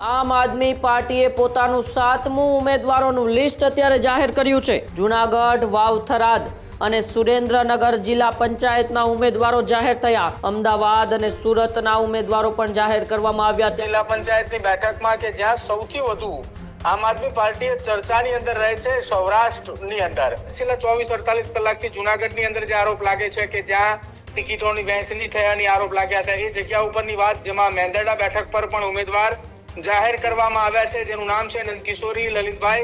આમ આદમી પાર્ટીએ પોતાનું 7મું ઉમેદવારોનું લિસ્ટ અત્યારે જાહેર કર્યું છે। જૂનાગઢ, વાવ, થરાદ અને સુરેન્દ્રનગર જિલ્લા પંચાયતના ઉમેદવારો જાહેર થયા। અમદાવાદ અને સુરતના ઉમેદવારો પણ જાહેર કરવામાં આવ્યા। જિલ્લા પંચાયતની બેઠકમાં કે જ્યાં સૌથી વધુ આમ આદમી પાર્ટી ચર્ચાની અંદર રહે છે સૌરાષ્ટ્રની અંદર છેલ્લા 24-48 કલાકથી જૂનાગઢની અંદર જે આરોપ લાગે છે કે જ્યાં ટિકિટોની વહેંચણી થયાની આરોપ લાગ્યા હતા, એ જગ્યા ઉપરની વાત જેમાં મેંદરડા બેઠક પર પણ ઉમેદવાર જાહેર કરવામાં આવ્યા છે, જેનું નામ છે નંદકિશોરી લલિતભાઈ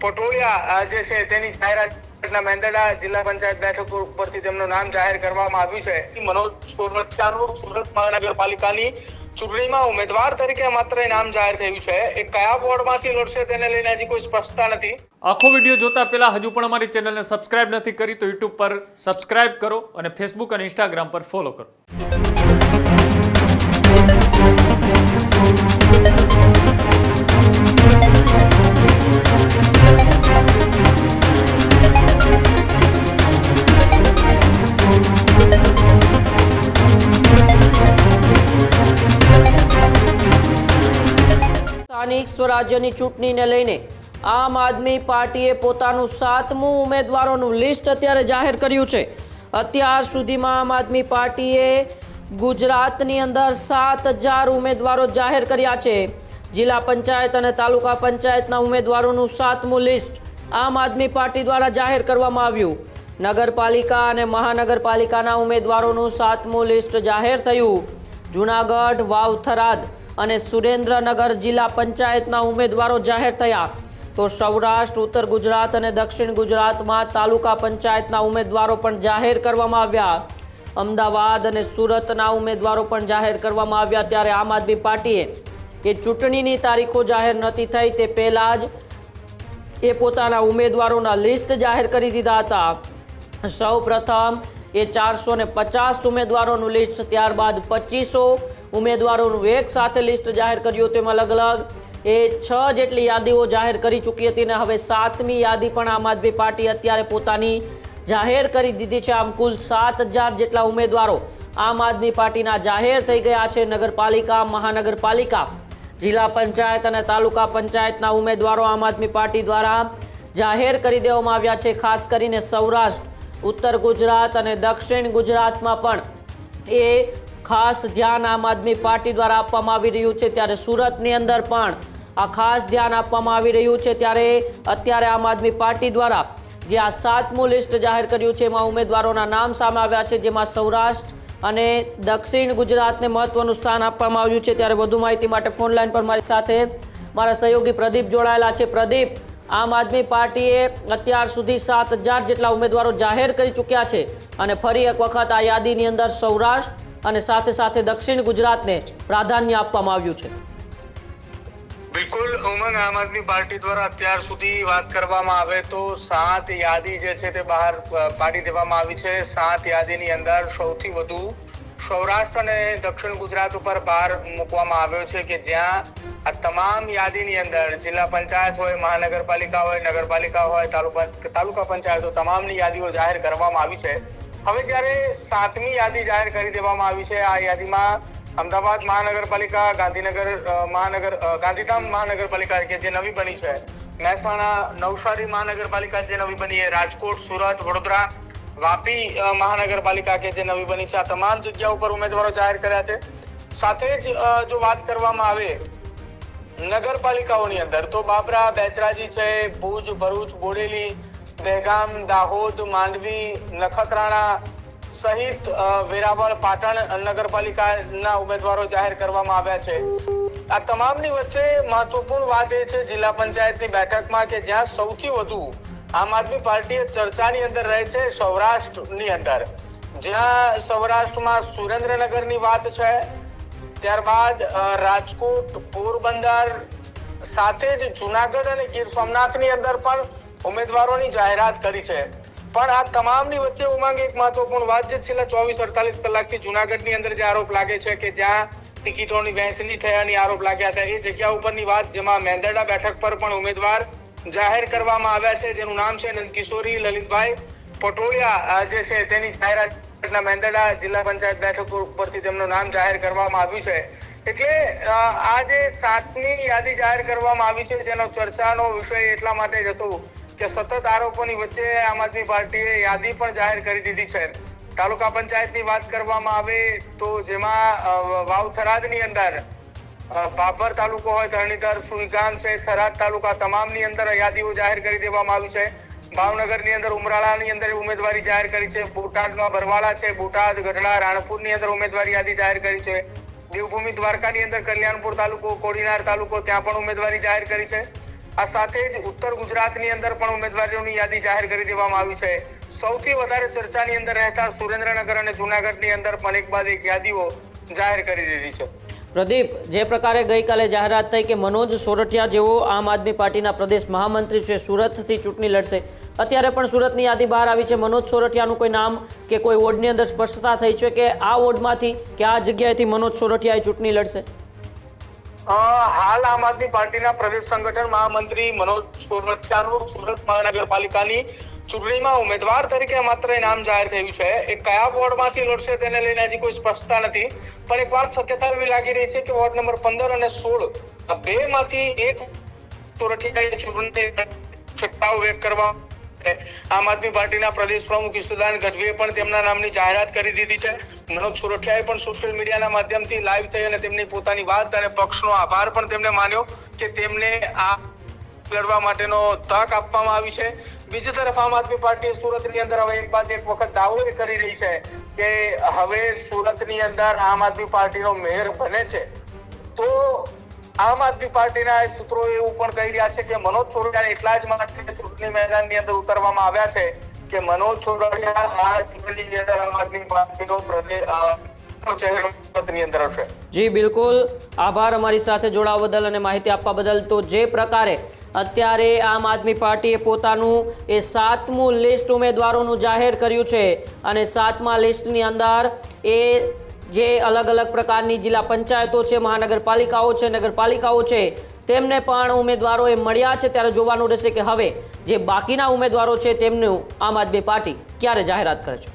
પટોળિયા જે છે તેની જાહેરાતના મેંદરડા જિલ્લા પંચાયત બેઠક ઉપરથી તેમનું નામ જાહેર કરવામાં આવ્યું છે। મનોજ સોરઠિયાનું સુરત મહાનગરપાલિકાની ચૂંટણીમાં ઉમેદવાર તરીકે માત્ર નામ જાહેર થયું છે। એ કયા વોર્ડમાંથી લડશે તેને લઈને હજી કોઈ સ્પષ્ટતા નથી। આખો વિડીયો જોતા પહેલા હજુ પણ અમારી ચેનલને સબસ્ક્રાઇબ નથી કરી તો યુટ્યુબ પર સબસ્ક્રાઇબ કરો અને ફેસબુક અને ઇન્સ્ટાગ્રામ પર ફોલો કરો। સ્થાનિક સ્વરાજ્યની ચૂંટણીને લઈને આમ આદમી પાર્ટીએ પોતાનું 7મું ઉમેદવારોનું લિસ્ટ અત્યારે જાહેર કર્યું છે। અત્યાર સુધીમાં આમ આદમી પાર્ટીએ ગુજરાતની અંદર 7,000 ઉમેદવારો જાહેર કર્યા છે। જિલ્લા પંચાયત અને તાલુકા પંચાયતના ઉમેદવારોનું 7મું લિસ્ટ આમ આદમી પાર્ટી દ્વારા જાહેર કરવામાં આવ્યું। નગરપાલિકા અને મહાનગરપાલિકાના ઉમેદવારોનું 7મું લિસ્ટ જાહેર થયું। જૂનાગઢ, વાવ, થરાદ અને સુરેન્દ્રનગર જિલ્લા પંચાયતના ઉમેદવારો જાહેર થયા। તો સૌરાષ્ટ્ર, ઉત્તર ગુજરાત અને દક્ષિણ ગુજરાતમાં તાલુકા પંચાયતના ઉમેદવારો પણ જાહેર કરવામાં આવ્યા। અમદાવાદ અને સુરતના ઉમેદવારો પણ જાહેર કરવામાં આવ્યા। ત્યારે આમ આદમી પાર્ટીએ એ ચૂંટણીની તારીખો જાહેર નથી થઈ તે પહેલાં જ એ પોતાના ઉમેદવારોના લિસ્ટ જાહેર કરી દીધા હતા। સૌ પ્રથમ એ 450 ઉમેદવારોનું લિસ્ટ, ત્યારબાદ 2500 ઉમેદવારોનું એક સાથે લિસ્ટ જાહેર કર્યું। તેમાં અલગ અલગ 6 જેટલી યાદીઓ જાહેર કરી ચૂકી હતી અને હવે 7મી યાદી પણ આમ આદમી પાર્ટી અત્યારે પોતાની જાહેર કરી દીધી છે। આમ કુલ 7,000 જેટલા ઉમેદવારો આમ આદમી પાર્ટીના જાહેર થઈ ગયા છે। નગરપાલિકા, મહાનગરપાલિકા, જિલ્લા પંચાયત અને તાલુકા પંચાયતના ઉમેદવારો આમ આદમી પાર્ટી દ્વારા જાહેર કરી દેવામાં આવ્યા છે। ખાસ કરીને સૌરાષ્ટ્ર, ઉત્તર ગુજરાત અને દક્ષિણ ગુજરાતમાં પણ એ ખાસ ધ્યાન આમ આદમી પાર્ટી દ્વારા આપવામાં આવી રહ્યું છે। ત્યારે સુરતની અંદર પણ આ ખાસ ધ્યાન આપવામાં આવી રહ્યું છે। ત્યારે અત્યારે આમ આદમી પાર્ટી દ્વારા જે આ 7મું લિસ્ટ જાહેર કર્યું છે એમાં ઉમેદવારોના નામ સામે આવ્યા છે, જેમાં સૌરાષ્ટ્ર અને દક્ષિણ ગુજરાતને મહત્વનું સ્થાન આપવામાં આવ્યું છે। ત્યારે વધુ માહિતી માટે ફોન લાઈન પર મારી સાથે મારા સહયોગી પ્રદીપ જોડાયેલા છે। પ્રદીપ, આમ આદમી પાર્ટીએ અત્યાર સુધી 7,000 જેટલા ઉમેદવારો જાહેર કરી ચૂક્યા છે અને ફરી એક વખત આ યાદીની અંદર સૌરાષ્ટ્ર અને સાથે સાથે દક્ષિણ ગુજરાતને પ્રાધાન્ય આપવામાં આવ્યું છે। બિલકુલ ઉમંગ, આમ આદમી પાર્ટી દ્વારા અત્યાર સુધી વાત કરવામાં આવે તો 7 યાદી જે છે તે બહાર પાડી દેવામાં આવી છે। 7 યાદીની અંદર સૌથી વધુ સૌરાષ્ટ્ર અને દક્ષિણ ગુજરાત ઉપર ભાર મૂકવામાં આવ્યો છે કે જ્યાં આ તમામ યાદીની અંદર જિલ્લા પંચાયત હોય, મહાનગરપાલિકા હોય, નગરપાલિકા હોય, તાલુકા પંચાયતો તમામની યાદીઓ જાહેર કરવામાં આવી છે। હવે જ્યારે 7મી યાદી જાહેર કરી દેવામાં આવી છે, આ યાદીમાં અમદાવાદ મહાનગરપાલિકા, ગાંધીધામ મહાનગરપાલિકા કે જે નવી બની છે, મહેસાણા, નવસારી મહાનગરપાલિકા જે નવી બની છે, રાજકોટ, સુરત, વડોદરા, વાપી મહાનગરપાલિકા કે જે નવી બની છે, આ તમામ જગ્યા ઉપર ઉમેદવારો જાહેર કર્યા છે। સાથે જ જો વાત કરવામાં આવે નગરપાલિકાઓની અંદર તો બાબરા, બેચરાજી છે, ભુજ, ભરૂચ, બોડેલી, દહેગામ, દાહોદ, માંડવી, નખત્રાણા સહિત વેરાવળ, પાટણ નગરપાલિકાના ઉમેદવારો જાહેર કરવામાં આવ્યા છે। આ તમામની વચ્ચે મહત્વપૂર્ણ વાત એ છે જિલ્લા પંચાયતની બેઠકમાં કે જ્યાં સૌથી વધુ આમ આદમી પાર્ટી ચર્ચાની અંદર રહે છે સૌરાષ્ટ્રની અંદર, જ્યાં સૌરાષ્ટ્રમાં સુરેન્દ્રનગરની વાત છે, ત્યારબાદ રાજકોટ, પોરબંદર, સાથે જ જૂનાગઢ અને ગીર સોમનાથની અંદર પણ ઉમેદવારોની જાહેરાત કરી છે। પણ આ તમામની વચ્ચે ઉમંગ એક મહત્વપૂર્ણ વાત છે, છેલ્લા 24-48 કલાકથી જૂનાગઢની અંદર જે આરોપ લાગે છે કે જ્યાં ટિકિટોની વહેંચણી થયાની આરોપ લાગ્યા હતા, એ જગ્યા ઉપરની વાત જેમાં મેંદરડા બેઠક પર પણ ઉમેદવાર જાહેર કરવામાં આવ્યા છે, જેનું નામ છે નંદકિશોરી લલિતભાઈ પટોળિયા જે છે તેની જાહેરાત મેંદરડા જિલ્લા પંચાયત બેઠક ઉપરથી તેમનું નામ જાહેર કરવામાં આવ્યું છે. એટલે આ જે 7મી યાદી જાહેર કરવામાં આવી છે જેનો ચર્ચાનો વિષય એટલા માટે જ હતો કે સતત આરોપોની વચ્ચે આમ આદમી પાર્ટીએ યાદી પણ જાહેર કરી દીધી છે. તાલુકા પંચાયતની વાત કરવામાં આવે તો જેમાં વાવ થરાદની અંદર બાબર તાલુકો હોય, ધરણીધર, સુઈગામ છે, થરાદ તાલુકા તમામની અંદર યાદીઓ જાહેર કરી દેવામાં આવી છે. ભાવનગરની અંદર ઉમરાળાની અંદર ઉમેદવારી જાહેર કરી છે. બોટાદમાં બરવાળા છે, બોટાદ, ગઢડા, રાણપુરની અંદર ઉમેદવારી યાદી જાહેર કરી છે. દેવભૂમિ દ્વારકાની અંદર કલ્યાણપુર તાલુકો, કોડીનાર તાલુકો, ત્યાં પણ ઉમેદવારી જાહેર કરી છે. આ સાથે જ ઉત્તર ગુજરાતની અંદર પણ ઉમેદવારીઓની યાદી જાહેર કરી દેવામાં આવી છે. સૌથી વધારે ચર્ચાની અંદર રહેતા સુરેન્દ્રનગર અને જુનાગઢની અંદર પણ એક બાદ એક યાદીઓ જાહેર કરી દીધી છે. પ્રદીપ, જે પ્રકારે ગઈકાલે જાહેરાત થઈ કે મનોજ સોરઠિયા જેવો આમ આદમી પાર્ટીના પ્રદેશ મહામંત્રી છે સુરતથી ચૂંટણી લડશે, અત્યારે પણ સુરતની યાદી બહાર આવી છે. મનોજ સોરઠિયાનું કોઈ નામ કે કોઈ વોર્ડની અંદર સ્પષ્ટતા થઈ છે કે આ વોર્ડમાંથી કે આ જગ્યાએથી મનોજ સોરઠિયા ચૂંટણી લડશે? હાલ આમ આદમી પાર્ટીના પ્રદેશ સંગઠન મહામંત્રી મનોજ સોરઠિયાનું સુરત મહાનગરપાલિકાની ચૂંટણીમાં ઉમેદવાર તરીકે માત્ર નામ જાહેર થયું છે. એ કયા વોર્ડમાંથી લડશે તેને લઈને હજી કોઈ સ્પષ્ટતા નથી, પણ એક વાત શક્યતા એવી લાગી રહી છે કે વોર્ડ નંબર 15 અને 16 બેમાંથી એક સોરઠિયાએ ચૂંટણી છઠ્ઠાઓ વ્યક્ત કરવા આમ આદમી પાર્ટીના પ્રદેશ પ્રમુખ ઈશુદાન ગઢવીએ પણ તેમના નામની જાહેરાત કરી દીધી છે. મનોજ સોરઠિયાએ પણ સોશિયલ મીડિયાના માધ્યમથી લાઈવ થઈ અને તેમની પોતાની વાત અને પક્ષનો આભાર પણ તેમને માન્યો કે તેમને આ લડવા માટેનો તક આપવામાં આવી છે. બીજી તરફ આમ આદમી પાર્ટી સુરતની અંદર હવે એક બાદ એક વખત દાવો કરી રહી છે કે હવે સુરતની અંદર આમ આદમી પાર્ટીનો મેયર બને છે. તો આમ આદમી પાર્ટીના સૂત્રો એવું પણ કહી રહ્યા છે કે મનોજ સોરઠિયા એટલા જ માટે ચૂંટણી મેદાનની અંદર ઉતરવામાં આવ્યા છે કે મનોજ સોરઠિયા આ ચૂંટણીની અંદર આમ આદમી પાર્ટીનો ચહેરો સુરતની અંદર હશે. જી બિલકુલ, આભાર અમારી સાથે જોડાવા બદલ અને માહિતી આપવા બદલ. તો જે પ્રકારે અત્યારે આમ આદમી પાર્ટીએ પોતાનું એ 7મું લિસ્ટ ઉમેદવારોનું જાહેર કર્યું છે અને 7મા લિસ્ટની અંદર એ જે અલગ અલગ પ્રકારની જિલ્લા પંચાયતો છે, મહાનગરપાલિકાઓ છે, નગરપાલિકાઓ છે, તેમને પણ ઉમેદવારો એ મળ્યા છે. ત્યારે જોવાનું રહેશે કે હવે જે બાકીના ઉમેદવારો છે તેમનું આમ આદમી પાર્ટી ક્યારે જાહેરાત કરે છે.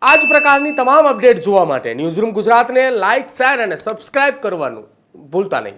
આ જ પ્રકારની તમામ અપડેટ જોવા માટે ન્યૂઝરૂમ ગુજરાતને લાઇક, શેર અને સબસ્ક્રાઇબ કરવાનું ભૂલતા નહીં.